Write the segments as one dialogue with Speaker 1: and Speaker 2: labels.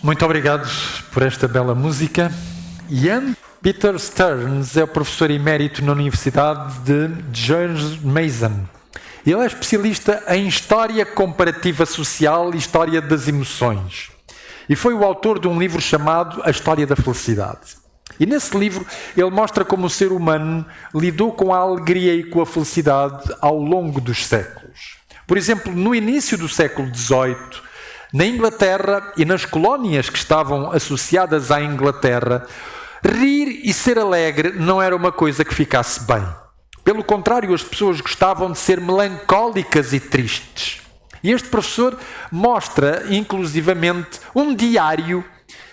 Speaker 1: Muito obrigado por esta bela música. Ian Peter Stearns é o professor emérito na Universidade de George Mason. Ele é especialista em História Comparativa Social e História das Emoções. E foi o autor de um livro chamado A História da Felicidade. E nesse livro ele mostra como o ser humano lidou com a alegria e com a felicidade ao longo dos séculos. Por exemplo, no início do século XVIII, na Inglaterra e nas colónias que estavam associadas à Inglaterra, rir e ser alegre não era uma coisa que ficasse bem. Pelo contrário, as pessoas gostavam de ser melancólicas e tristes. E este professor mostra, inclusivamente, um diário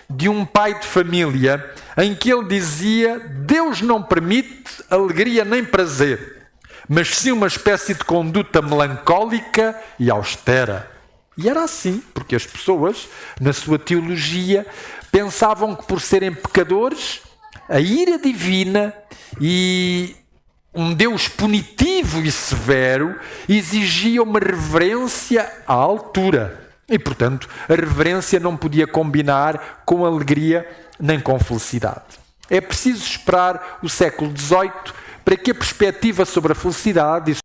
Speaker 1: de um pai de família em que ele dizia: Deus não permite alegria nem prazer, mas sim uma espécie de conduta melancólica e austera. E era assim, porque as pessoas, na sua teologia, pensavam que por serem pecadores, a ira divina e um Deus punitivo e severo exigia uma reverência à altura. E, portanto, a reverência não podia combinar com alegria nem com felicidade. É preciso esperar o século XVIII para que a perspectiva sobre a felicidade e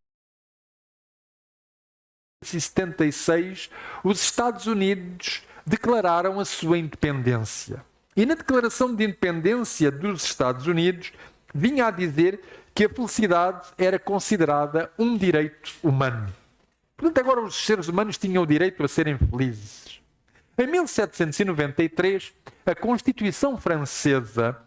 Speaker 1: 1976, os Estados Unidos declararam a sua independência. E na declaração de independência dos Estados Unidos, vinha a dizer que a felicidade era considerada um direito humano. Portanto, agora os seres humanos tinham o direito a serem felizes. Em 1793, a Constituição Francesa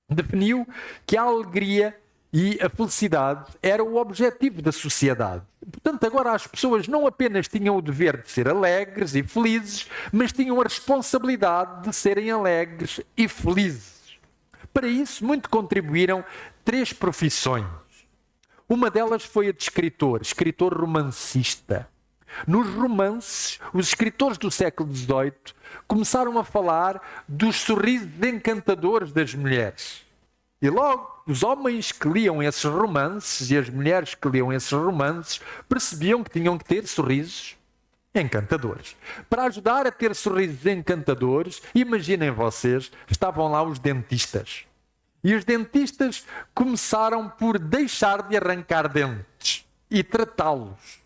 Speaker 1: definiu que a alegria e a felicidade era o objetivo da sociedade. Portanto, agora as pessoas não apenas tinham o dever de ser alegres e felizes, mas tinham a responsabilidade de serem alegres e felizes. Para isso, muito contribuíram três profissões. Uma delas foi a de escritor romancista. Nos romances, os escritores do século XVIII começaram a falar dos sorrisos encantadores das mulheres. E logo, os homens que liam esses romances e as mulheres que liam esses romances percebiam que tinham que ter sorrisos encantadores. Para ajudar a ter sorrisos encantadores, imaginem vocês, estavam lá os dentistas. E os dentistas começaram por deixar de arrancar dentes e tratá-los.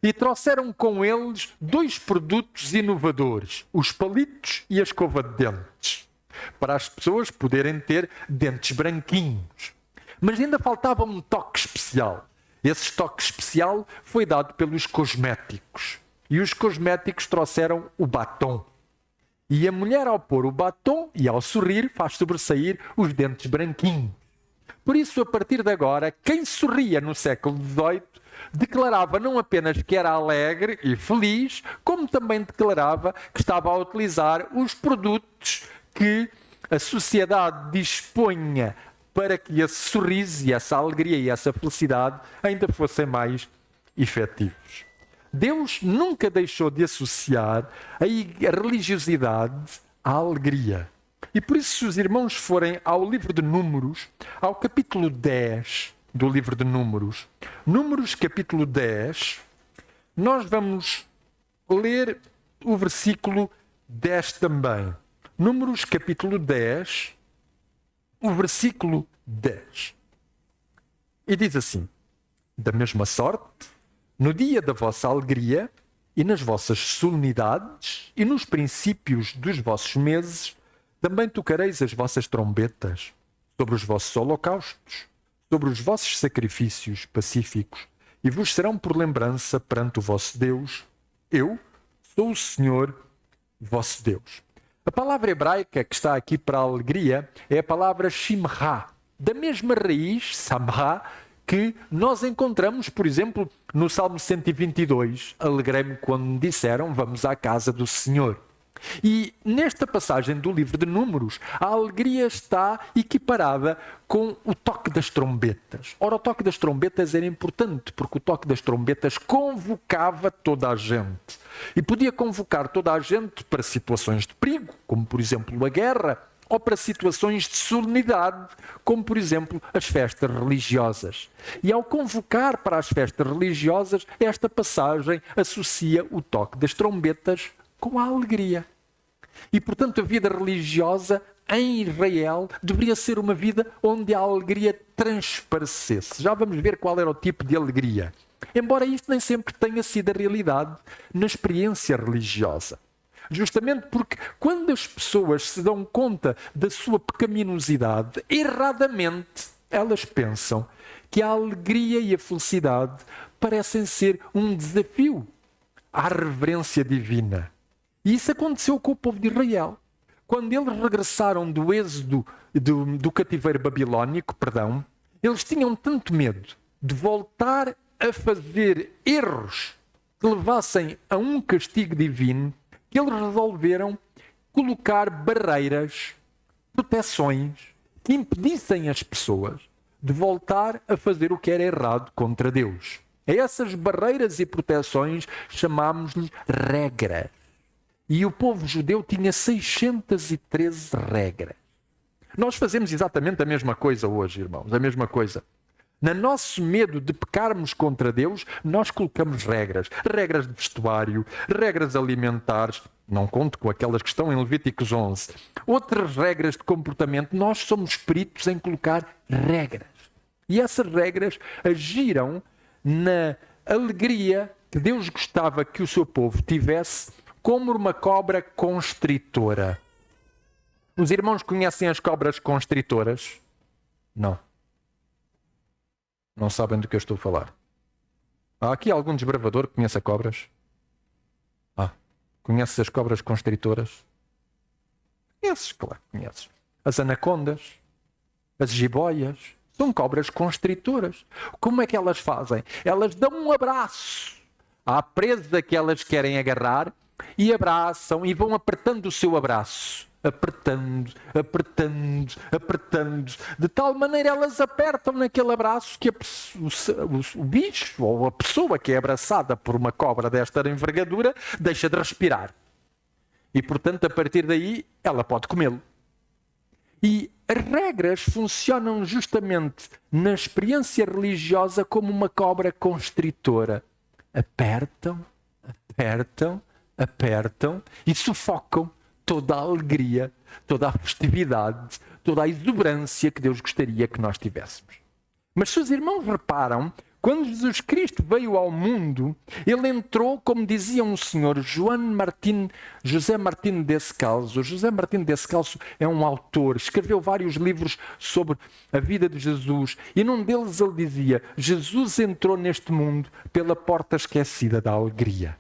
Speaker 1: E trouxeram com eles dois produtos inovadores, os palitos e a escova de dentes, para as pessoas poderem ter dentes branquinhos. Mas ainda faltava um toque especial. Esse toque especial foi dado pelos cosméticos. E os cosméticos trouxeram o batom. E a mulher, ao pôr o batom e ao sorrir, faz sobressair os dentes branquinhos. Por isso, a partir de agora, quem sorria no século XVIII declarava não apenas que era alegre e feliz, como também declarava que estava a utilizar os produtos que a sociedade disponha para que esse sorriso e essa alegria e essa felicidade ainda fossem mais efetivos. Deus nunca deixou de associar a religiosidade à alegria. E por isso, se os irmãos forem ao livro de Números, ao capítulo 10 do livro de Números, Números capítulo 10, nós vamos ler o versículo 10 também. Números capítulo 10, o versículo 10. E diz assim: da mesma sorte, no dia da vossa alegria e nas vossas solenidades e nos princípios dos vossos meses, também tocareis as vossas trombetas sobre os vossos holocaustos, sobre os vossos sacrifícios pacíficos, e vos serão por lembrança perante o vosso Deus. Eu sou o Senhor, vosso Deus. A palavra hebraica que está aqui para a alegria é a palavra shimra, da mesma raiz, samra, que nós encontramos, por exemplo, no Salmo 122. Alegrei-me quando me disseram, vamos à casa do Senhor. E nesta passagem do livro de Números, a alegria está equiparada com o toque das trombetas. Ora, o toque das trombetas era importante, porque o toque das trombetas convocava toda a gente. E podia convocar toda a gente para situações de perigo, como por exemplo a guerra, ou para situações de solenidade, como por exemplo as festas religiosas. E ao convocar para as festas religiosas, esta passagem associa o toque das trombetas com a alegria. E, portanto, a vida religiosa em Israel deveria ser uma vida onde a alegria transparecesse. Já vamos ver qual era o tipo de alegria. Embora isso nem sempre tenha sido a realidade na experiência religiosa. Justamente porque quando as pessoas se dão conta da sua pecaminosidade, erradamente elas pensam que a alegria e a felicidade parecem ser um desafio à reverência divina. E isso aconteceu com o povo de Israel. Quando eles regressaram do êxodo do cativeiro babilónico, eles tinham tanto medo de voltar a fazer erros que levassem a um castigo divino, que eles resolveram colocar barreiras, proteções, que impedissem as pessoas de voltar a fazer o que era errado contra Deus. A essas barreiras e proteções chamámos-lhes regras. E o povo judeu tinha 613 regras. Nós fazemos exatamente a mesma coisa hoje, irmãos, a mesma coisa. No nosso medo de pecarmos contra Deus, nós colocamos regras. Regras de vestuário, regras alimentares. Não conto com aquelas que estão em Levíticos 11. Outras regras de comportamento. Nós somos peritos em colocar regras. E essas regras agiram na alegria que Deus gostava que o seu povo tivesse, como uma cobra constritora. Os irmãos conhecem as cobras constritoras? Não. Não sabem do que eu estou a falar. Há aqui algum desbravador que conheça cobras? Conheces as cobras constritoras? Conheces, claro, conheces. As anacondas, as jiboias, são cobras constritoras. Como é que elas fazem? Elas dão um abraço à presa que elas querem agarrar e abraçam e vão apertando o seu abraço. Apertando, apertando, apertando. De tal maneira elas apertam naquele abraço que o bicho ou a pessoa que é abraçada por uma cobra desta envergadura deixa de respirar. E, portanto, a partir daí, ela pode comê-lo. E as regras funcionam justamente na experiência religiosa como uma cobra constritora. Apertam, apertam, apertam e sufocam toda a alegria, toda a festividade, toda a exuberância que Deus gostaria que nós tivéssemos. Mas se os irmãos reparam, quando Jesus Cristo veio ao mundo, ele entrou, como dizia um senhor, José Martín Descalzo. José Martín Descalzo é um autor, escreveu vários livros sobre a vida de Jesus, e num deles ele dizia: Jesus entrou neste mundo pela porta esquecida da alegria.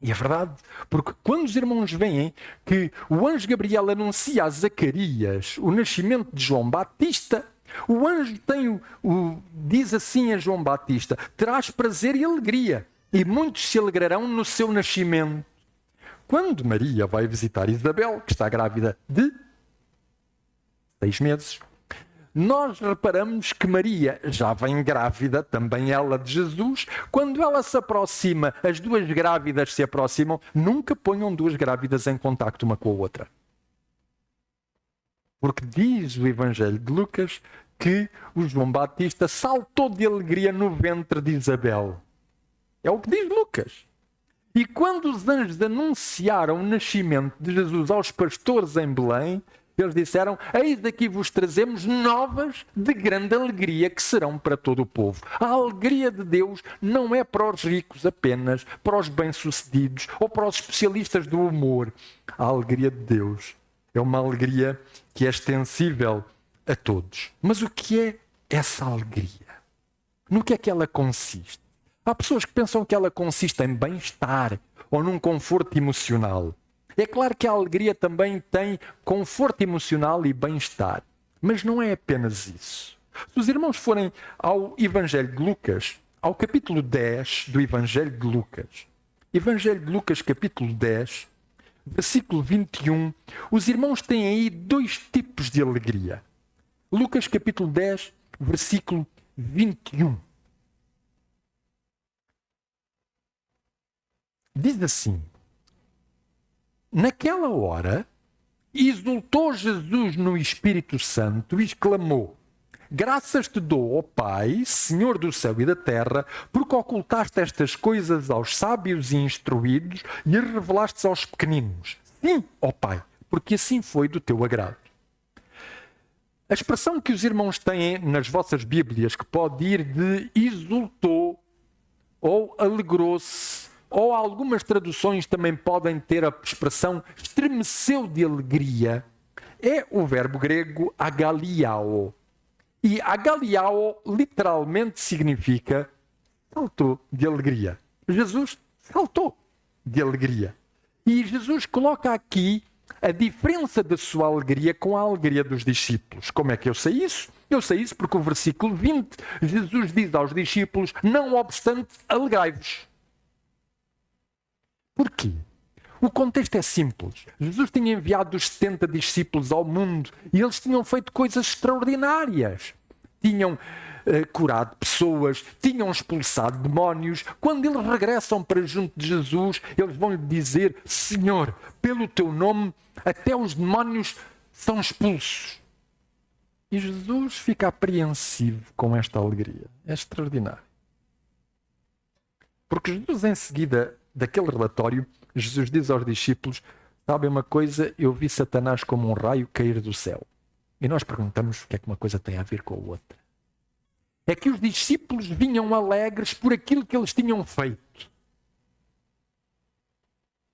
Speaker 1: E é verdade, porque quando os irmãos veem que o anjo Gabriel anuncia a Zacarias o nascimento de João Batista, o anjo diz assim a João Batista: traz prazer e alegria, e muitos se alegrarão no seu nascimento. Quando Maria vai visitar Isabel, que está grávida de 6 meses, nós reparamos que Maria já vem grávida, também ela de Jesus. Quando ela se aproxima, as duas grávidas se aproximam, nunca ponham duas grávidas em contacto uma com a outra. Porque diz o Evangelho de Lucas que o João Batista saltou de alegria no ventre de Isabel. É o que diz Lucas. E quando os anjos anunciaram o nascimento de Jesus aos pastores em Belém, eles disseram: eis aqui vos trazemos novas de grande alegria que serão para todo o povo. A alegria de Deus não é para os ricos apenas, para os bem-sucedidos ou para os especialistas do humor. A alegria de Deus é uma alegria que é extensível a todos. Mas o que é essa alegria? No que é que ela consiste? Há pessoas que pensam que ela consiste em bem-estar ou num conforto emocional. É claro que a alegria também tem conforto emocional e bem-estar, mas não é apenas isso. Se os irmãos forem ao Evangelho de Lucas, ao capítulo 10 do Evangelho de Lucas, capítulo 10, versículo 21, os irmãos têm aí 2 tipos de alegria. Lucas, capítulo 10, versículo 21. Diz assim: naquela hora, exultou Jesus no Espírito Santo e exclamou: graças te dou, ó Pai, Senhor do céu e da terra, porque ocultaste estas coisas aos sábios e instruídos e as revelaste aos pequeninos. sim, ó Pai, porque assim foi do teu agrado. A expressão que os irmãos têm nas vossas Bíblias, que pode ir de exultou ou alegrou-se, ou algumas traduções também podem ter a expressão estremeceu de alegria, é o verbo grego agaliao. E agaliao literalmente significa saltou de alegria. Jesus saltou de alegria. E Jesus coloca aqui a diferença da sua alegria com a alegria dos discípulos. Como é que eu sei isso? Eu sei isso porque o versículo 20, Jesus diz aos discípulos, não obstante, alegrai-vos. Porquê? O contexto é simples. Jesus tinha enviado os 70 discípulos ao mundo e eles tinham feito coisas extraordinárias. Tinham curado pessoas, tinham expulsado demónios. Quando eles regressam para junto de Jesus, eles vão lhe dizer, Senhor, pelo teu nome, até os demónios são expulsos. E Jesus fica apreensivo com esta alegria. É extraordinário. Porque Jesus, em seguida daquele relatório, Jesus diz aos discípulos, sabem uma coisa, eu vi Satanás como um raio cair do céu. E nós perguntamos o que é que uma coisa tem a ver com a outra. É que os discípulos vinham alegres por aquilo que eles tinham feito.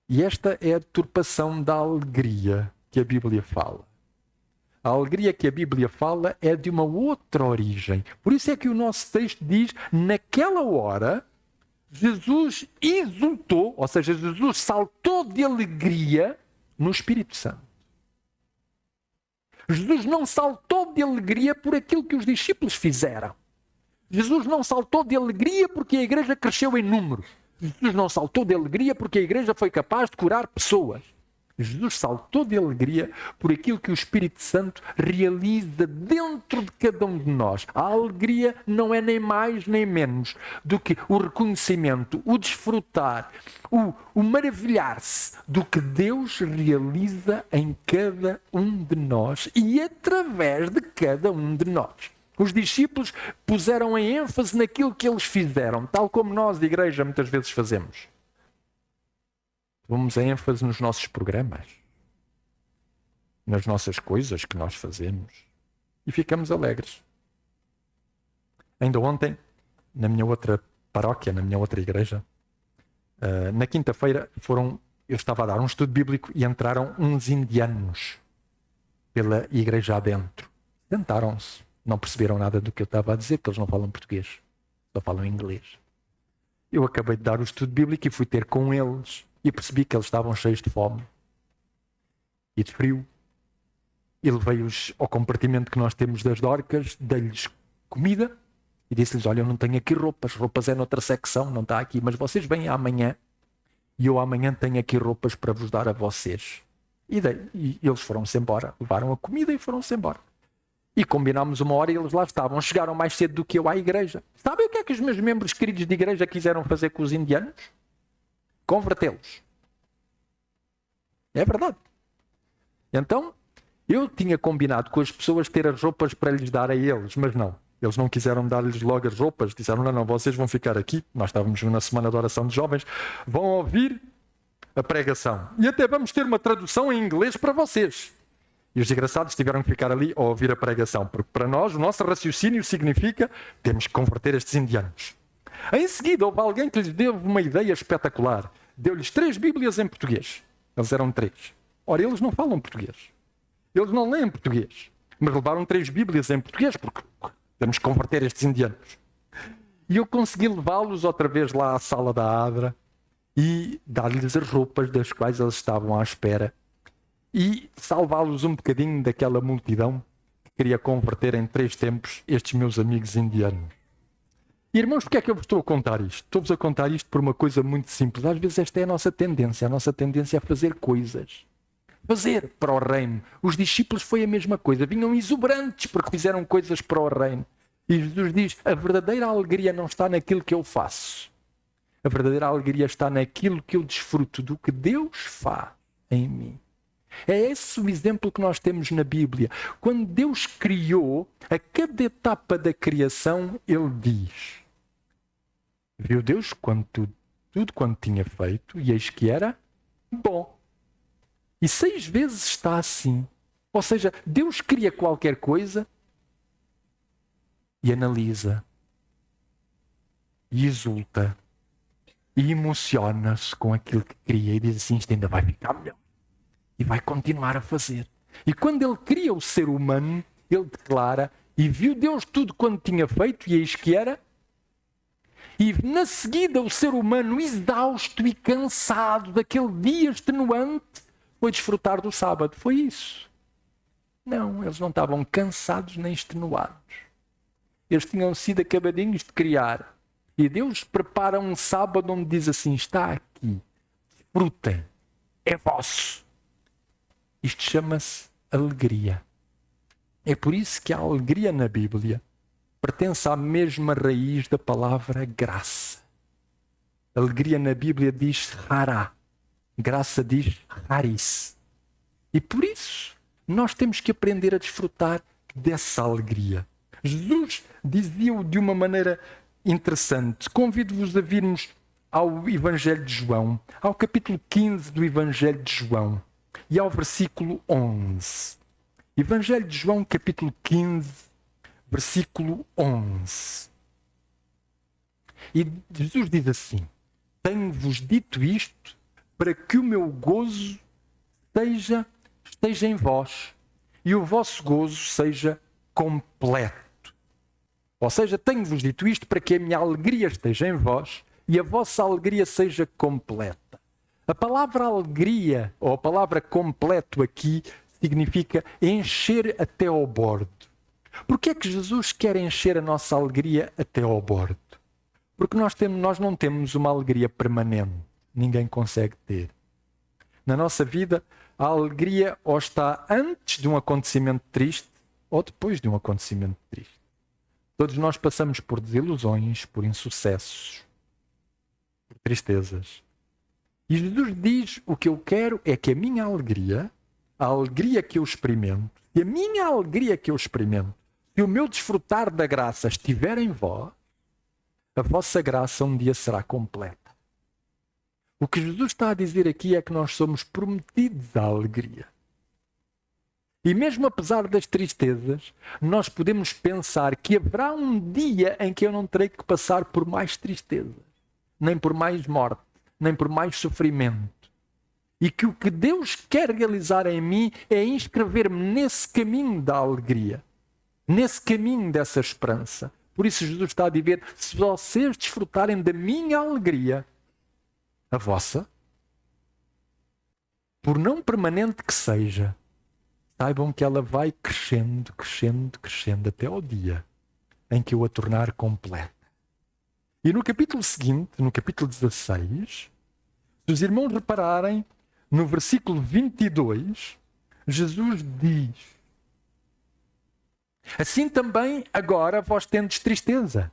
Speaker 1: E esta é a deturpação da alegria que a Bíblia fala. A alegria que a Bíblia fala é de uma outra origem. Por isso é que o nosso texto diz, naquela hora, Jesus exultou, ou seja, Jesus saltou de alegria no Espírito Santo. Jesus não saltou de alegria por aquilo que os discípulos fizeram. Jesus não saltou de alegria porque a igreja cresceu em número. Jesus não saltou de alegria porque a igreja foi capaz de curar pessoas. Jesus saltou de alegria por aquilo que o Espírito Santo realiza dentro de cada um de nós. A alegria não é nem mais nem menos do que o reconhecimento, o desfrutar, o maravilhar-se do que Deus realiza em cada um de nós e através de cada um de nós. Os discípulos puseram a ênfase naquilo que eles fizeram, tal como nós, de igreja, muitas vezes fazemos. Vamos a ênfase nos nossos programas, nas nossas coisas que nós fazemos e ficamos alegres. Ainda ontem, na minha outra paróquia, na minha outra igreja, na quinta-feira eu estava a dar um estudo bíblico e entraram uns indianos pela igreja adentro. Sentaram-se, não perceberam nada do que eu estava a dizer, porque eles não falam português, só falam inglês. Eu acabei de dar o estudo bíblico e fui ter com eles. E percebi que eles estavam cheios de fome e de frio. E levei-os ao compartimento que nós temos das dorcas, dei-lhes comida e disse-lhes, olha, eu não tenho aqui roupas é noutra secção, não está aqui, mas vocês vêm amanhã e eu amanhã tenho aqui roupas para vos dar a vocês. E eles foram-se embora, levaram a comida e foram-se embora. E combinámos uma hora e eles lá estavam. Chegaram mais cedo do que eu à igreja. Sabem o que é que os meus membros queridos de igreja quiseram fazer com os indianos? Convertê-los. É verdade. Então, eu tinha combinado com as pessoas ter as roupas para lhes dar a eles, mas não. Eles não quiseram dar-lhes logo as roupas. Disseram, não, vocês vão ficar aqui. Nós estávamos na semana de oração de jovens. Vão ouvir a pregação. E até vamos ter uma tradução em inglês para vocês. E os desgraçados tiveram que ficar ali a ouvir a pregação. Porque para nós, o nosso raciocínio significa temos que converter estes indianos. Em seguida, houve alguém que lhes deu uma ideia espetacular. Deu-lhes 3 Bíblias em português. Eles eram 3. Ora, eles não falam português. Eles não leem português. Mas levaram 3 Bíblias em português, porque temos que converter estes indianos. E eu consegui levá-los outra vez lá à sala da Adra e dar-lhes as roupas das quais eles estavam à espera e salvá-los um bocadinho daquela multidão que queria converter em 3 tempos estes meus amigos indianos. Irmãos, porque é que eu vos estou a contar isto? Estou-vos a contar isto por uma coisa muito simples. Às vezes esta é a nossa tendência. A nossa tendência é fazer coisas. Fazer para o reino. Os discípulos foi a mesma coisa. Vinham exuberantes porque fizeram coisas para o reino. E Jesus diz, a verdadeira alegria não está naquilo que eu faço. A verdadeira alegria está naquilo que eu desfruto do que Deus faz em mim. É esse o exemplo que nós temos na Bíblia. Quando Deus criou, a cada etapa da criação, Ele diz, viu Deus tudo quanto tinha feito, e eis que era bom. E 6 vezes está assim. Ou seja, Deus cria qualquer coisa e analisa, e exulta, e emociona-se com aquilo que cria e diz assim: isto ainda vai ficar melhor. E vai continuar a fazer. E quando ele cria o ser humano, ele declara: e viu Deus tudo quanto tinha feito, e eis que era. E na seguida o ser humano, exausto e cansado daquele dia extenuante, foi desfrutar do sábado. Foi isso. Não, eles não estavam cansados nem extenuados. Eles tinham sido acabadinhos de criar. E Deus prepara um sábado onde diz assim: está aqui, desfrutem, é vosso. Isto chama-se alegria. É por isso que a alegria na Bíblia pertence à mesma raiz da palavra graça. Alegria na Bíblia diz hará, graça diz haris. E por isso nós temos que aprender a desfrutar dessa alegria. Jesus dizia-o de uma maneira interessante. Convido-vos a virmos ao Evangelho de João, ao capítulo 15 do Evangelho de João e ao versículo 11. Evangelho de João, capítulo 15, versículo 11. E Jesus diz assim: tenho-vos dito isto para que o meu gozo esteja em vós e o vosso gozo seja completo. Ou seja, tenho-vos dito isto para que a minha alegria esteja em vós e a vossa alegria seja completa. A palavra alegria, ou a palavra completo aqui, significa encher até ao bordo. Porquê é que Jesus quer encher a nossa alegria até ao bordo? Porque nós não temos uma alegria permanente. Ninguém consegue ter. Na nossa vida, a alegria ou está antes de um acontecimento triste ou depois de um acontecimento triste. Todos nós passamos por desilusões, por insucessos, por tristezas. E Jesus diz: o que eu quero é que a minha alegria, a alegria que eu experimento, e a minha alegria que eu experimento, se o meu desfrutar da graça estiver em vós, a vossa graça um dia será completa. O que Jesus está a dizer aqui é que nós somos prometidos à alegria. E mesmo apesar das tristezas, nós podemos pensar que haverá um dia em que eu não terei que passar por mais tristezas, nem por mais morte, nem por mais sofrimento. E que o que Deus quer realizar em mim é inscrever-me nesse caminho da alegria, nesse caminho dessa esperança. Por isso Jesus está a dizer: se vocês desfrutarem da minha alegria, a vossa, por não permanente que seja, saibam que ela vai crescendo, crescendo, crescendo, até ao dia em que eu a tornar completa. E no capítulo seguinte, no capítulo 16, se os irmãos repararem, no versículo 22, Jesus diz: assim também agora vós tendes tristeza,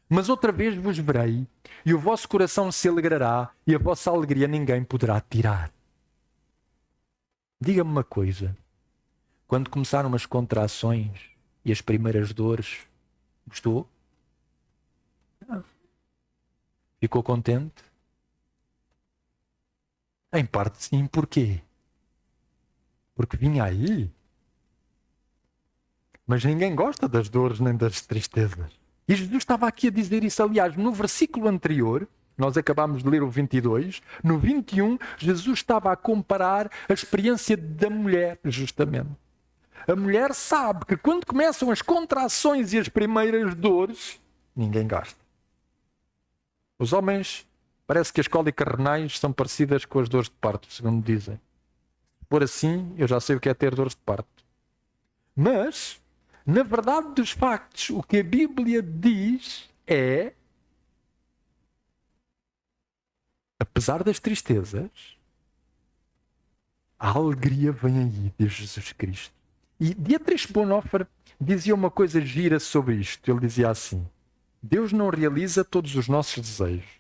Speaker 1: mas outra vez vos verei, e o vosso coração se alegrará, e a vossa alegria ninguém poderá tirar. Diga-me uma coisa: quando começaram as contrações e as primeiras dores, gostou? Não. Ficou contente? Em parte sim. Porquê? Porque vinha aí. Mas ninguém gosta das dores nem das tristezas. E Jesus estava aqui a dizer isso. Aliás, no versículo anterior, nós acabámos de ler o 22, no 21, Jesus estava a comparar a experiência da mulher, justamente. A mulher sabe que quando começam as contrações e as primeiras dores, ninguém gosta. Os homens, parece que as cólicas renais são parecidas com as dores de parto, segundo dizem. Por assim, eu já sei o que é ter dores de parto. Mas, na verdade dos factos, o que a Bíblia diz é: apesar das tristezas, a alegria vem aí de Jesus Cristo. E Dietrich Bonhoeffer dizia uma coisa gira sobre isto. Ele dizia assim: Deus não realiza todos os nossos desejos,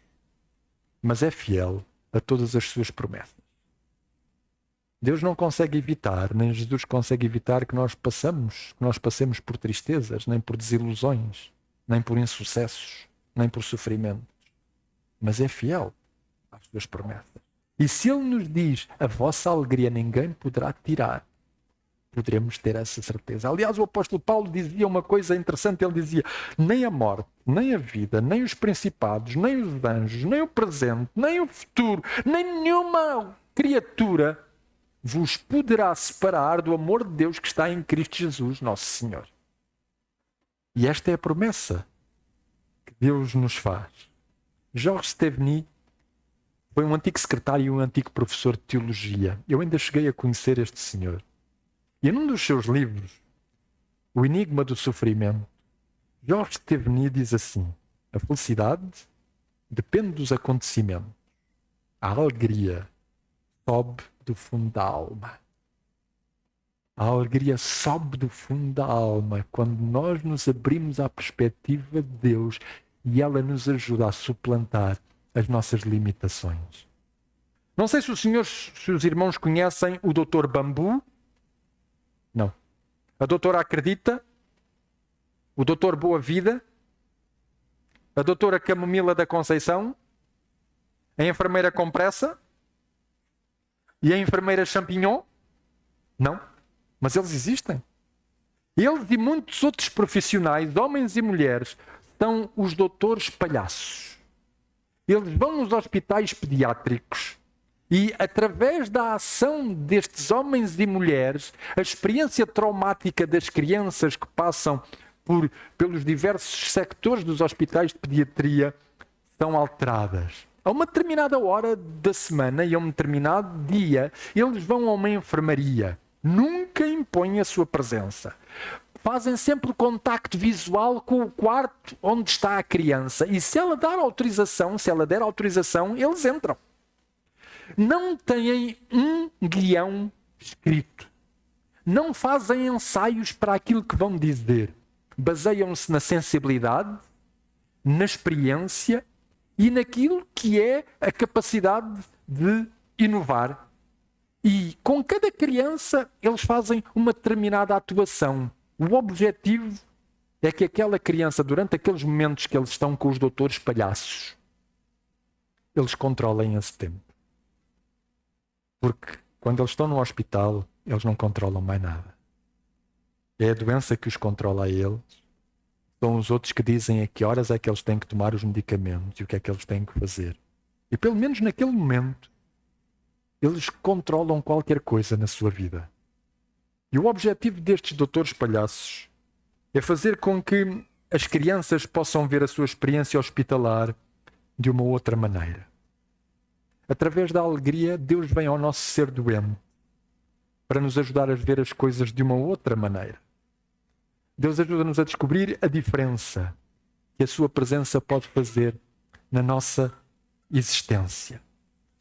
Speaker 1: mas é fiel a todas as suas promessas. Deus não consegue evitar, nem Jesus consegue evitar que nós passemos por tristezas, nem por desilusões, nem por insucessos, nem por sofrimentos. Mas é fiel às suas promessas. E se Ele nos diz, a vossa alegria ninguém poderá tirar, poderemos ter essa certeza. Aliás, o apóstolo Paulo dizia uma coisa interessante, ele dizia, nem a morte, nem a vida, nem os principados, nem os anjos, nem o presente, nem o futuro, nem nenhuma criatura vos poderá separar do amor de Deus que está em Cristo Jesus, nosso Senhor. E esta é a promessa que Deus nos faz. Georges Steveny foi um antigo secretário e um antigo professor de teologia. Eu ainda cheguei a conhecer este senhor. E num dos seus livros, O Enigma do Sofrimento, Georges Steveny diz assim: a felicidade depende dos acontecimentos. A alegria sobe do fundo da alma. A alegria sobe do fundo da alma quando nós nos abrimos à perspectiva de Deus e ela nos ajuda a suplantar as nossas limitações. Não sei se os irmãos conhecem o Dr. Bambu. Não. A doutora Acredita, o Dr. Boa Vida, a doutora Camomila da Conceição, a enfermeira Compressa e a enfermeira Champignon? Não. Mas eles existem. Eles e muitos outros profissionais, homens e mulheres, são os doutores palhaços. Eles vão nos hospitais pediátricos e, através da ação destes homens e mulheres, a experiência traumática das crianças que passam pelos diversos sectores dos hospitais de pediatria são alteradas. A uma determinada hora da semana e a um determinado dia, eles vão a uma enfermaria. Nunca impõem a sua presença. Fazem sempre o contacto visual com o quarto onde está a criança. E se ela der autorização, eles entram. Não têm um guião escrito. Não fazem ensaios para aquilo que vão dizer. Baseiam-se na sensibilidade, na experiência e naquilo que é a capacidade de inovar. E com cada criança eles fazem uma determinada atuação. O objetivo é que aquela criança, durante aqueles momentos que eles estão com os doutores palhaços, eles controlem esse tempo. Porque quando eles estão no hospital, eles não controlam mais nada. É a doença que os controla a eles. São os outros que dizem a que horas é que eles têm que tomar os medicamentos e o que é que eles têm que fazer. E pelo menos naquele momento, eles controlam qualquer coisa na sua vida. E o objetivo destes doutores palhaços é fazer com que as crianças possam ver a sua experiência hospitalar de uma outra maneira. Através da alegria, Deus vem ao nosso ser doente para nos ajudar a ver as coisas de uma outra maneira. Deus ajuda-nos a descobrir a diferença que a sua presença pode fazer na nossa existência.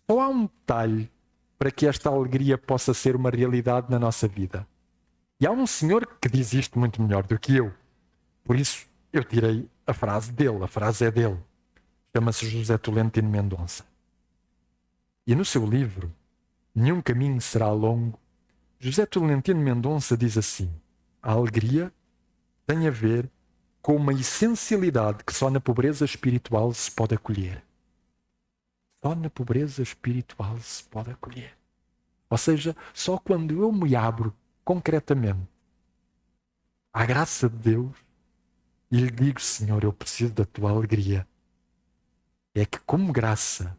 Speaker 1: Só há um detalhe para que esta alegria possa ser uma realidade na nossa vida. E há um senhor que diz isto muito melhor do que eu. Por isso, eu tirei a frase dele. A frase é dele. Chama-se José Tolentino Mendonça. E no seu livro, Nenhum Caminho Será Longo, José Tolentino Mendonça diz assim: a alegria tem a ver com uma essencialidade que só na pobreza espiritual se pode acolher. Só na pobreza espiritual se pode acolher. Ou seja, só quando eu me abro concretamente à graça de Deus e lhe digo: Senhor, eu preciso da tua alegria. É que como graça,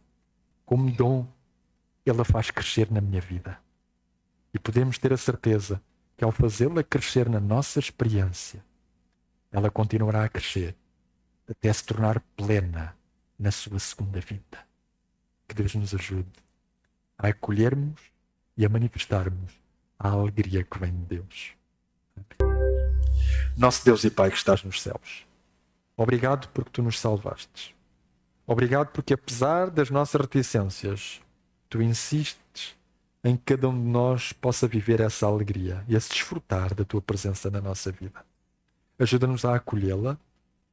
Speaker 1: como dom, ela faz crescer na minha vida. E podemos ter a certeza que ao fazê-la crescer na nossa experiência, ela continuará a crescer até se tornar plena na sua segunda vinda. Que Deus nos ajude a acolhermos e a manifestarmos a alegria que vem de Deus. Nosso Deus e Pai que estás nos céus, obrigado porque tu nos salvaste. Obrigado porque, apesar das nossas reticências, tu insistes em que cada um de nós possa viver essa alegria e a se desfrutar da tua presença na nossa vida. Ajuda-nos a acolhê-la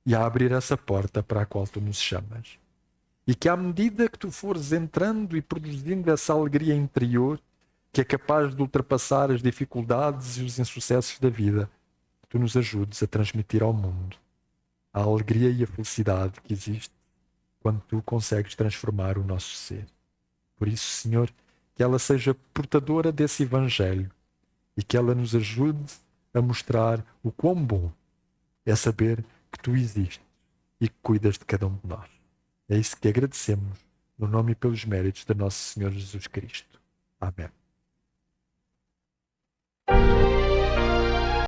Speaker 1: e a abrir essa porta para a qual tu nos chamas. E que à medida que tu fores entrando e produzindo essa alegria interior, que é capaz de ultrapassar as dificuldades e os insucessos da vida, tu nos ajudes a transmitir ao mundo a alegria e a felicidade que existe quando tu consegues transformar o nosso ser. Por isso, Senhor, que ela seja portadora desse Evangelho e que ela nos ajude a mostrar o quão bom é saber que Tu existes e que cuidas de cada um de nós. É isso que agradecemos, no nome e pelos méritos de nosso Senhor Jesus Cristo. Amém.